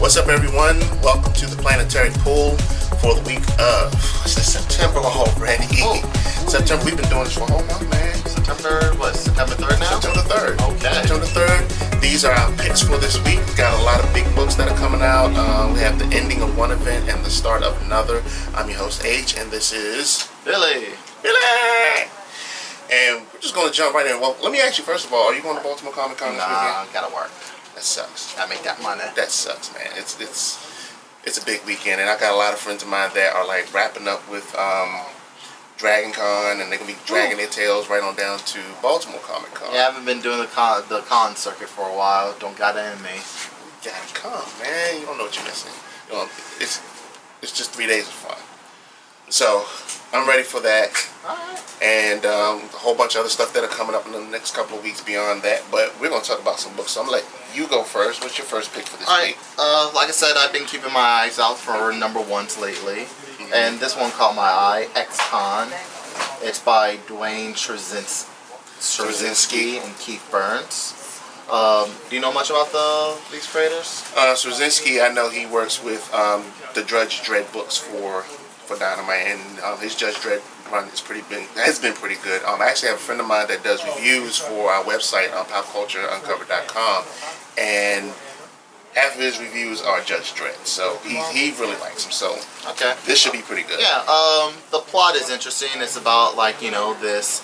What's up, everyone? Welcome to the Planetary Pull for the week of September already. September, we've been doing this for a whole month, man. September 3rd now? September 3rd. Okay. September 3rd. These are our picks for this week. We've got a lot of big books that are coming out. We have the ending of one event and the start of another. I'm your host, H, and this is... Billy! And we're just going to jump right in. Well, let me ask you, first of all, are you going to Baltimore Comic Con this weekend? Nah, gotta work. That sucks. Gotta make that money. That sucks, man. It's a big weekend, and I got a lot of friends of mine that are like wrapping up with Dragon Con, and they're gonna be dragging their tails right on down to Baltimore Comic Con. Yeah, I haven't been doing the con circuit for a while. Don't got it in me. You gotta come, man. You don't know what you're missing. You know, it's just 3 days of fun. So I'm ready for that. Alright. And a whole bunch of other stuff that are coming up in the next couple of weeks beyond that. But we're going to talk about some books. So I'm going to let you go first. What's your first pick for this week? Like I said, I've been keeping my eyes out for number ones lately. And this one caught my eye, X-Con. It's by Dwayne Straczynski and Keith Burns. Do you know much about these creators? Straczynski, I know he works with the Judge Dredd books for Dynamite, and his Judge Dredd run is has been pretty good. I actually have a friend of mine that does reviews for our website on popcultureuncovered.com, and half of his reviews are Judge Dredd, so he really likes him. So okay, this should be pretty good. Yeah, the plot is interesting. It's about this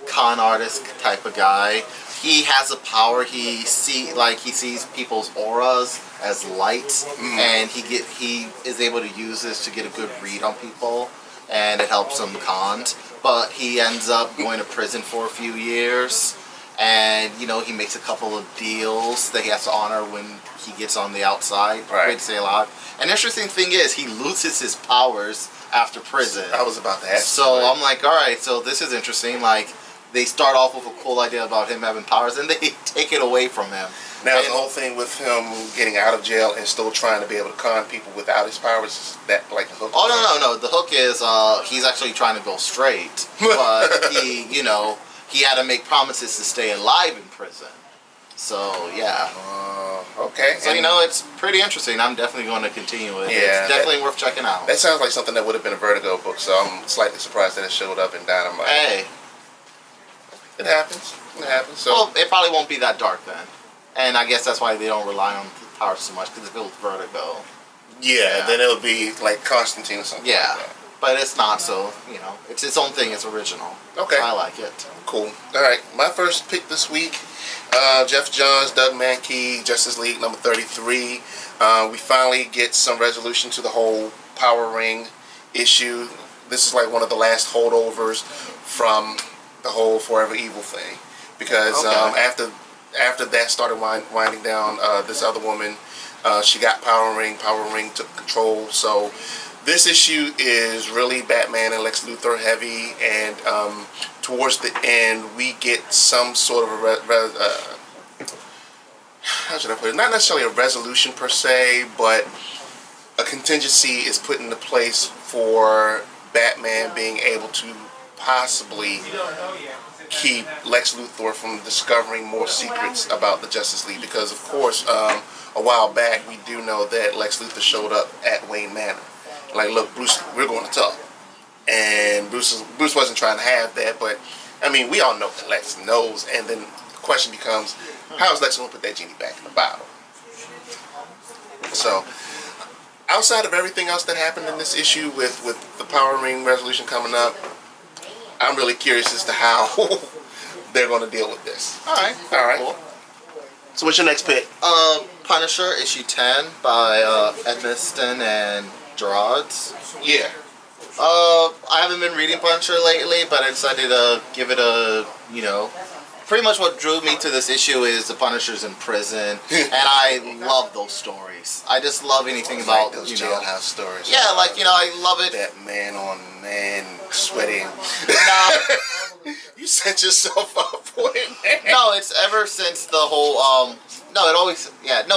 con artist type of guy. He has a power. He sees people's auras as lights, and he is able to use this to get a good read on people, and it helps him cons. But he ends up going to prison for a few years, and he makes a couple of deals that he has to honor when he gets on the outside. Right. Great to say a lot. An interesting thing is he loses his powers after prison. I was about to ask. So I'm like, all right, so this is interesting. Like, they start off with a cool idea about him having powers, and they take it away from him. Now, the whole thing with him getting out of jail and still trying to be able to con people without his powers, is that like the hook? Oh, no. The hook is he's actually trying to go straight, but he had to make promises to stay alive in prison. So, yeah. Okay. So, it's pretty interesting. I'm definitely going to continue it. Yeah, it's definitely worth checking out. That sounds like something that would have been a Vertigo book, so I'm slightly surprised that it showed up in Dynamite. Hey. It happens. So. Well, it probably won't be that dark then. And I guess that's why they don't rely on the powers so much, because if it was Vertigo. Yeah, then it would be like Constantine or something like that. But it's not, so, it's its own thing. It's original. Okay. I like it. Cool. All right, my first pick this week, Jeff Johns, Doug Mankey, Justice League number 33. We finally get some resolution to the whole Power Ring issue. This is like one of the last holdovers from the whole Forever Evil thing, because after that started winding down, this other woman, she got Power Ring took control. So this issue is really Batman and Lex Luthor heavy, and towards the end we get some sort of how should I put it, not necessarily a resolution per se, but a contingency is put into place for Batman being able to possibly keep Lex Luthor from discovering more secrets about the Justice League, because of course a while back we do know that Lex Luthor showed up at Wayne Manor, like, look, Bruce, we're going to talk, and Bruce wasn't trying to have that, but I mean, we all know that Lex knows, and then the question becomes, how is Lex going to put that genie back in the bottle? So outside of everything else that happened in this issue with the Power Ring resolution coming up, I'm really curious as to how they're going to deal with this. All right. Cool. So what's your next pick? Punisher, issue 10 by Edmiston and Gerards. Yeah. I haven't been reading Punisher lately, but I decided to give it a, pretty much what drew me to this issue is the Punisher's in prison, and I love those stories. I just love anything about, those jailhouse stories. Yeah, I love it. That man on man sweating. No. You set yourself up for it, man. No, it's ever since the whole,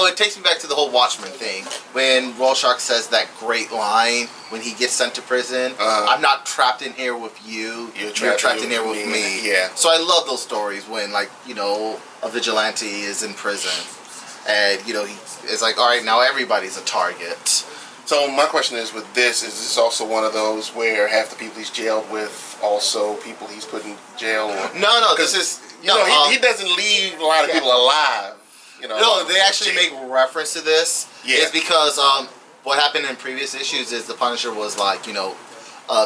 it takes me back to the whole Watchmen thing, when Rorschach says that great line when he gets sent to prison, I'm not trapped in here with you, you're trapped in here with me. Yeah. So I love those stories when, a vigilante is in prison. and it's like, all right, now everybody's a target. So my question is, with this, is this also one of those where half the people he's jailed with also people he's put in jail? No, because he doesn't leave a lot of people alive. No, they actually make reference to this. Yeah. It's because what happened in previous issues is the Punisher was like,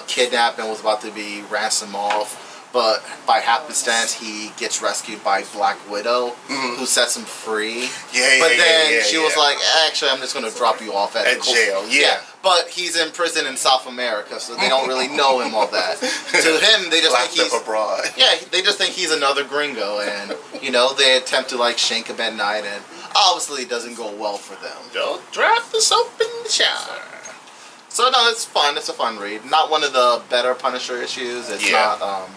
kidnapped and was about to be ransomed off. But by happenstance, he gets rescued by Black Widow, who sets him free. But then she was like, actually, I'm just going to drop you off at jail. Yeah. But he's in prison in South America, so they don't really know him all that. To him, they just think he's abroad. Yeah, they just think he's another gringo, and they attempt to like shank him at night, and obviously it doesn't go well for them. Don't drop the soap in the shower. So no, it's fun. It's a fun read. Not one of the better Punisher issues. It's not.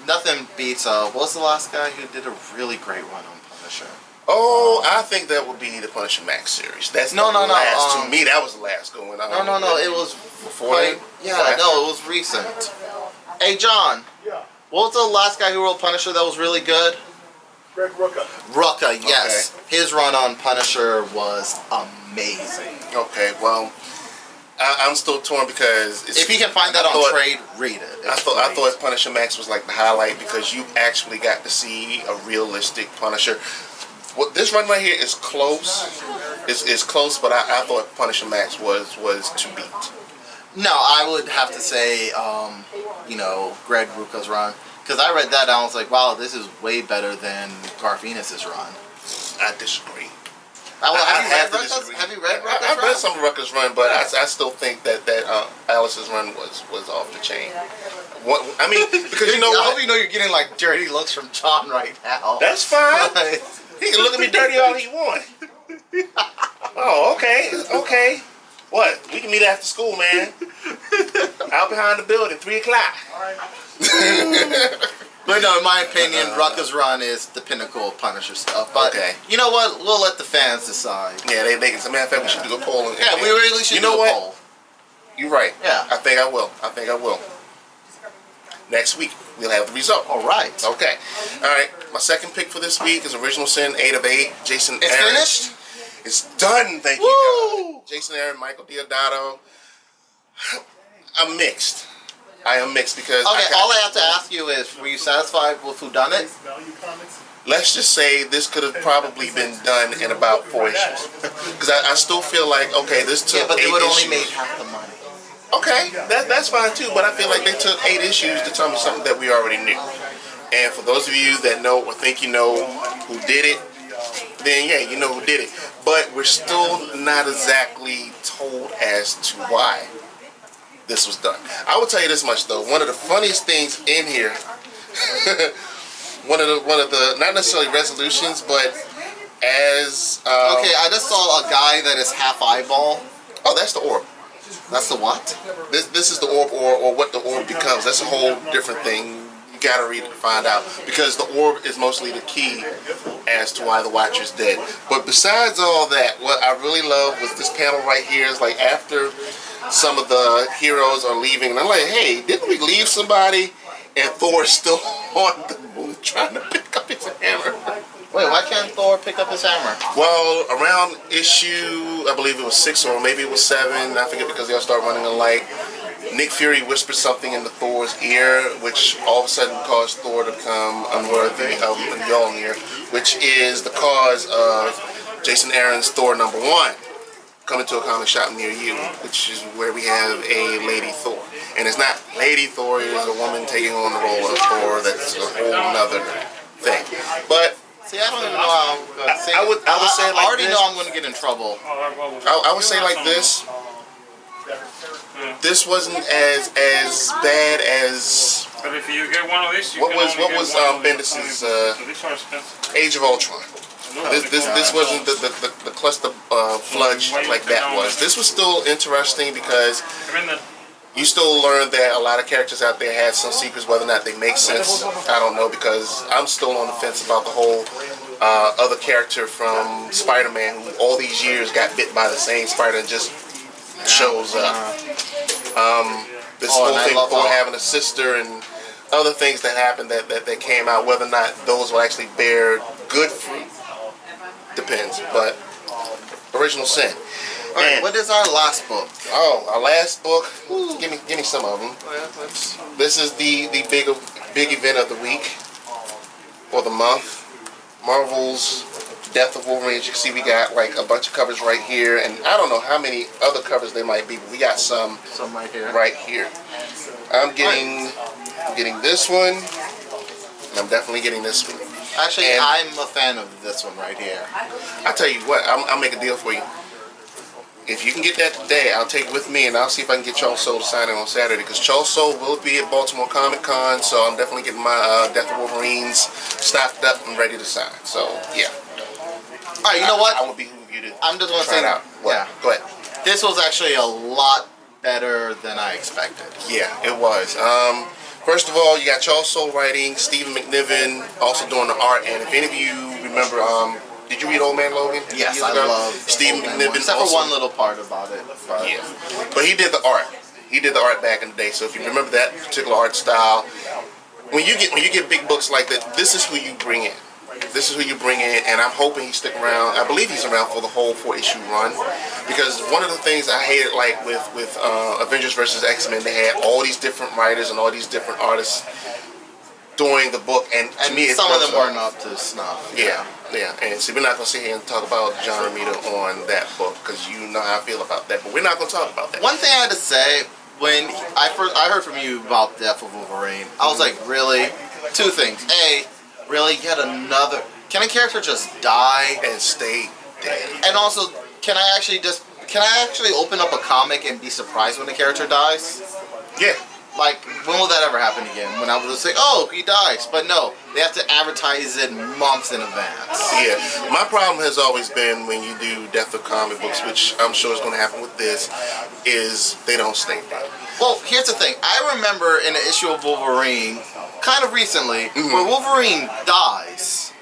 Nothing beats. What was the last guy who did a really great run on Punisher? Oh, I think that would be the Punisher Max series. That's no. To me, that was the last going on. No. It was before. It was recent. Hey, John. Yeah. What was the last guy who wrote Punisher that was really good? Greg Rucka. Rucka, yes. Okay. His run on Punisher was amazing. Okay, well, I'm still torn because if you can find that on trade, read it. I thought Punisher Max was like the highlight because you actually got to see a realistic Punisher. Well, this run right here is close. It's close, but I thought Punisher Max was to beat. No, I would have to say, Greg Rucka's run. Because I read that and I was like, wow, this is way better than Garth Ennis's run. I disagree. Have you read Rucka's run? I've read some of Rucka's run, but I still think that Alice's run was off the chain. Because I hope you're getting like dirty looks from John right now. That's fine. He can look at me dirty all he want. Oh, okay. What? We can meet after school, man. Out behind the building, 3 o'clock. All right. But no, in my opinion, Rucka's run is the pinnacle of Punisher stuff. But you know what? We'll let the fans decide. Yeah, they can. As a matter of fact, we should do a poll. We really should do a poll. You're right. Yeah. I think I will. Next week, we'll have the result. All right. Okay. All right. My second pick for this week is Original Sin 8 of 8. Jason Aaron. It's finished? It's done, thank you, God. Jason Aaron, Michael Deodato. I'm mixed. I am mixed because... Okay, all I have to ask you is, were you satisfied with who done it? Let's just say this could have probably been done in about 4 issues. Because I still feel like, okay, this took 8 issues. Yeah, but they would only made half the money. Okay, that's fine too, but I feel like they took 8 issues to tell me something that we already knew. And for those of you that know or think you know who did it, then yeah, you know who did it. But we're still not exactly told as to why this was done. I will tell you this much though, one of the funniest things in here, one of the not necessarily resolutions, but as okay, I just saw a guy that is half eyeball. Oh, that's the orb. That's the what? This is the orb, or what the orb becomes. That's a whole different thing. You gotta read it to find out, because the orb is mostly the key as to why the Watcher's dead. But besides all that, what I really love was this panel right here. Is like after some of the heroes are leaving, and I'm like, hey, didn't we leave somebody? And Thor's still on the move trying to pick up his hammer. Wait, why can't Thor pick up his hammer? Well, around issue, I believe it was 6 or maybe it was 7, I forget, because they all start running alike. Nick Fury whispers something into Thor's ear, which all of a sudden caused Thor to become unworthy of Mjolnir, which is the cause of Jason Aaron's Thor #1 coming to a comic shop near you, which is where we have a Lady Thor. And it's not Lady Thor, it is a woman taking on the role of Thor. That's a whole nother thing. But see, I don't even know how I'm going to say I would say it like I already this. know I'm going to get in trouble. I would say like this. This wasn't as bad as. But if you get one of these, you what was Bendis's Age of Ultron. This wasn't the cluster fludge like that was. This was still interesting because you still learn that a lot of characters out there had some secrets. Whether or not they make sense, I don't know, because I'm still on the fence about the whole other character from Spider-Man who all these years got bit by the same spider and just shows up. This whole thing Thor having a sister and other things that happened that came out, whether or not those will actually bear good fruit depends. but Original Sin. All right, what is our last book? Oh, our last book. Give me some of them. This is the big event of the week or the month. Marvel's Death of Wolverine. As you can see, we got like a bunch of covers right here, and I don't know how many other covers there might be, but we got some right here. Right here. I'm getting this one, and I'm definitely getting this one. Actually, and I'm a fan of this one right here. I'll tell you what, I'll make a deal for you. If you can get that today, I'll take it with me, and I'll see if I can get Charles Soule to sign it on Saturday, because Charles Soule will be at Baltimore Comic Con, so I'm definitely getting my Death of Wolverines stocked up and ready to sign. So, yeah. All right, you know what? I would behoove you to I'm just going to try say, it out. What? Yeah. Go ahead. This was actually a lot better than I expected. Yeah, it was. First of all, you got Charles Soule writing, Stephen McNiven also doing the art, and if any of you remember, did you read Old Man Logan? Yes, I love Stephen McNiven. Except for one little part about it. But. Yeah, but he did the art. He did the art back in the day. So if you remember that particular art style, when you get big books like that, this is who you bring in. This is who you bring in, and I'm hoping he stick around. I believe he's around for the whole 4-issue run, because one of the things I hated, like with Avengers versus X-Men, they had all these different writers and all these different artists doing the book, and to me, some of them weren't up to snuff. Yeah. And see, we're not gonna sit here and talk about John Romita on that book, because you know how I feel about that. But we're not gonna talk about that. One thing I had to say, when I heard from you about Death of Wolverine, I was like, really? Two things. A, really, yet another. Can a character just die and stay dead? And also, can I actually open up a comic and be surprised when a character dies? Yeah. Like, when will that ever happen again? When I was just like, oh, he dies. But no, they have to advertise it months in advance. Yeah. My problem has always been when you do Death of comic books, which I'm sure is going to happen with this, is they don't stay dead. Well, here's the thing. I remember in an issue of Wolverine, kind of recently, where Wolverine dies,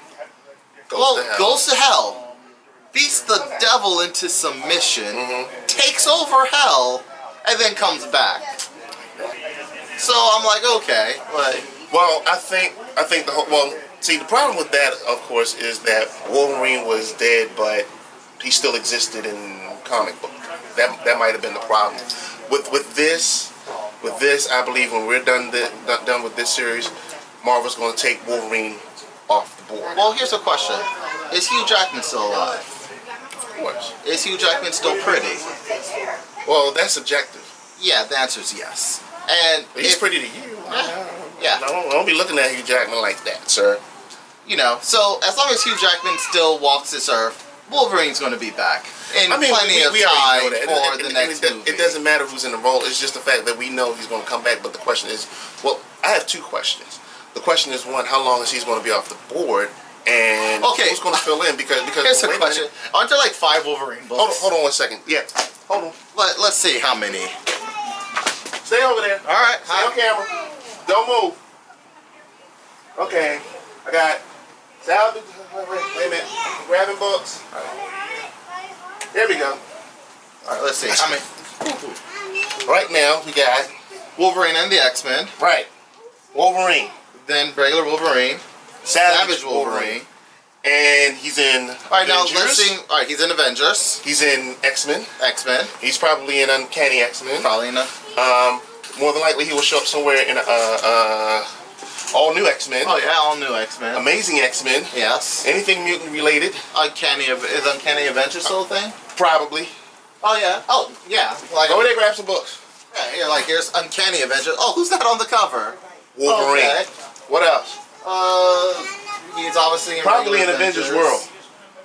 goes to hell, beats the devil into submission, takes over hell, and then comes back. So I'm like, okay, but well, I think the whole see, the problem with that, of course, is that Wolverine was dead, but he still existed in comic book. That might have been the problem. With this, I believe when we're done with this series, Marvel's going to take Wolverine off the board. Well, here's a question: is Hugh Jackman still alive? Of course. Is Hugh Jackman still pretty? Well, that's subjective. Yeah, the answer is yes. And he's pretty to you. Yeah. Don't be looking at Hugh Jackman like that, sir. You know, so as long as Hugh Jackman still walks this earth, Wolverine's going to be back. And plenty of time for the next movie. It doesn't matter who's in the role. It's just the fact that we know he's going to come back. But the question is, well, I have two questions. The question is, one, how long is he going to be off the board? And who's going to fill in? Because here's the question. Aren't there like 5 Wolverine books? Hold on 1 second. Yeah. Hold on. Let's see how many. Stay over there. All right. Stay on camera. Don't move. Okay. I got salvage. Wait a minute. Grabbing books. There we go. All right. Let's see. How many? Right now we got Wolverine and the X-Men. Right. Wolverine. Then regular Wolverine. Savage Wolverine. And he's in All right, Avengers. now let's see. All right, he's in Avengers. He's in X-Men. X-Men. He's probably in Uncanny X-Men. Probably in more than likely he will show up somewhere in all new X-Men. Oh yeah, all new X-Men. Amazing X-Men. Yes. Anything mutant related. Is Uncanny Avengers still a thing? Probably. Oh yeah. Oh yeah. Like, go over there, grab some books. Yeah, here, like here's Uncanny Avengers. Oh, who's that on the cover? Wolverine. Okay. What else? He's obviously in probably in Avengers world.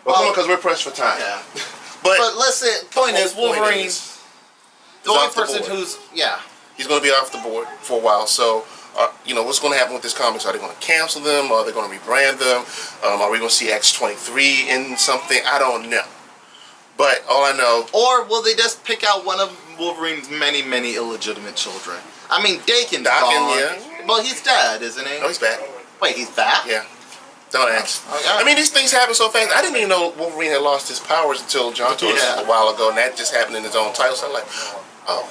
Well, come on, because we're pressed for time. Yeah. But listen, point is, Wolverine, the only person who's he's going to be off the board for a while. So, you know, what's going to happen with these comics? Are they going to cancel them? Are they going to rebrand them? Are we going to see X-23 in something? I don't know. But all I know, or will they just pick out one of Wolverine's many, many illegitimate children? I mean, Daken's gone. Yeah. Well, he's dead, isn't he? No, he's back. Wait, he's back? Yeah. Don't ask. Okay. I mean, these things happen so fast. I didn't even know Wolverine had lost his powers until John told us a while ago, and that just happened in his own title. So I'm like, oh.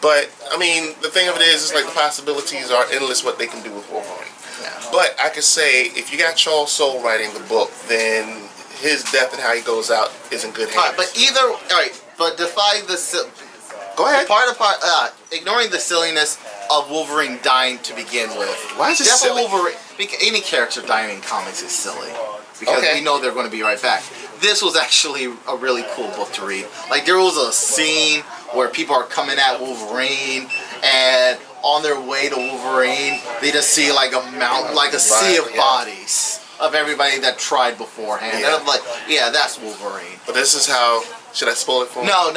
But, I mean, the thing of it is, it's like the possibilities are endless what they can do with Wolverine. Yeah. But I could say, if you got Charles Soule writing the book, then his death and how he goes out is in good hands. But defying the Go ahead. ignoring the silliness of Wolverine dying to begin with. Why is it silly? Wolverine, any character dying in comics is silly because we know they're going to be right back. This was actually a really cool book to read. Like there was a scene where people are coming at Wolverine, and on their way to Wolverine, they just see like a mountain, like a sea of bodies of everybody that tried beforehand. And I'm like, yeah, that's Wolverine. But this is how. Should I spoil it for you? No.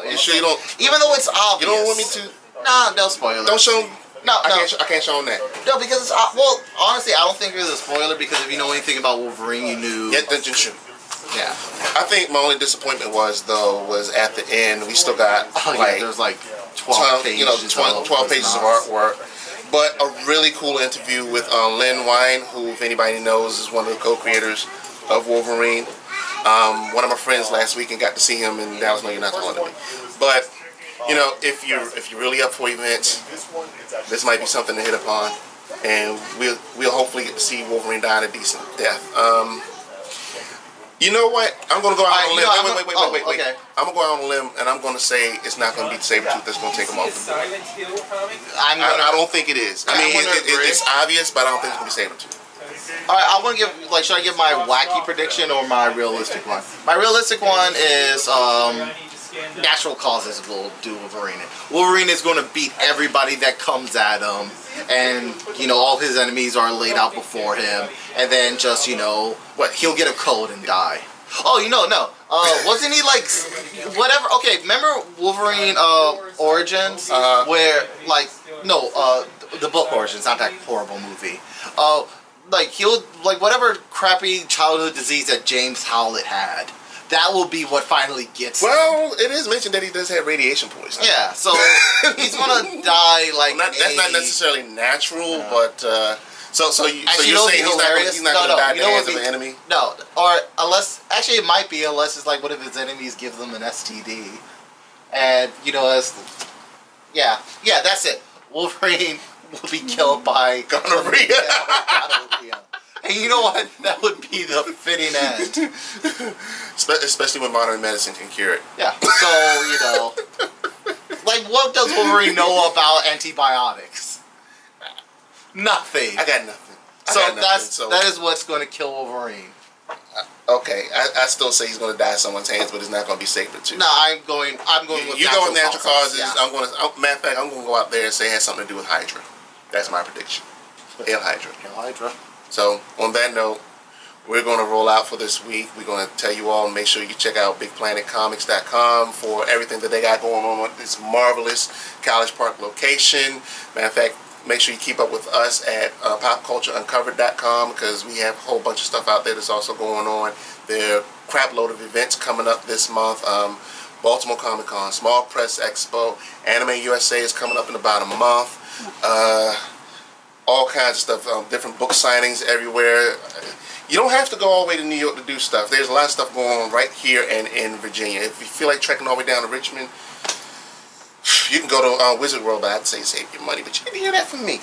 You sure you don't? Even though it's obvious. You don't want me to? No, don't spoil it. Don't show. No. I can't show him that. No, because it's well, honestly, I don't think it was a spoiler because if you know anything about Wolverine, you knew. Yeah, then shoot. Yeah. I think my only disappointment was at the end we still got there's like 12 pages, 12 pages of artwork. But a really cool interview with Lynn Wein, who, if anybody knows, is one of the co-creators of Wolverine. One of my friends last weekend got to see him in Dallas. No, you're not telling me. But if you're really up for events, this might be something to hit upon, and we'll hopefully get to see Wolverine die a decent death. You know what? I'm gonna go out on a limb. Wait. I'm gonna go out on a limb, and I'm gonna say it's not gonna be Sabretooth that's gonna take him off the board. I don't think it is. I mean, it's obvious, but I don't think it's gonna be Sabretooth. All right, I want to give, should I give my wacky prediction or my realistic one? My realistic one is natural causes will do Wolverine. Wolverine is going to beat everybody that comes at him, and all his enemies are laid out before him, and then just he'll get a cold and die. Oh, no. Wasn't he whatever? Okay, remember Wolverine Origins, where the book Origins, not that horrible movie. He'll whatever crappy childhood disease that James Howlett had. That will be what finally gets him. Well, it is mentioned that he does have radiation poisoning. Yeah, so he's gonna die that's not necessarily natural, but so you're saying he's not gonna die at the hands of an enemy? No, or unless it might be unless it's what if his enemies give them an STD, and that's it. Wolverine will be killed by gonorrhea. And you know what? That would be the fitting end. Especially when modern medicine can cure it. Yeah. So, what does Wolverine know about antibiotics? Nothing. I got nothing. That is what's going to kill Wolverine. Okay, I still say he's going to die in someone's hands, but it's not going to be Sabretooth. No, I'm going with you go with natural causes. Yeah. Matter of fact, I'm going to go out there and say it has something to do with Hydra. That's my prediction. Hail Hydra. Hail Hydra. So, on that note, we're going to roll out for this week. We're going to tell you all, make sure you check out BigPlanetComics.com for everything that they got going on with this marvelous College Park location. Matter of fact, make sure you keep up with us at PopCultureUncovered.com because we have a whole bunch of stuff out there that's also going on. There are a crap load of events coming up this month. Baltimore Comic Con, Small Press Expo, Anime USA is coming up in about a month. All kinds of stuff, different book signings everywhere. You don't have to go all the way to New York to do stuff. There's a lot of stuff going on right here and in Virginia. If you feel like trekking all the way down to Richmond, you can go to Wizard World, but I'd say save your money. But you didn't hear that from me.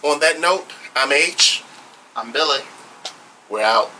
On that note, I'm H. I'm Billy. We're out.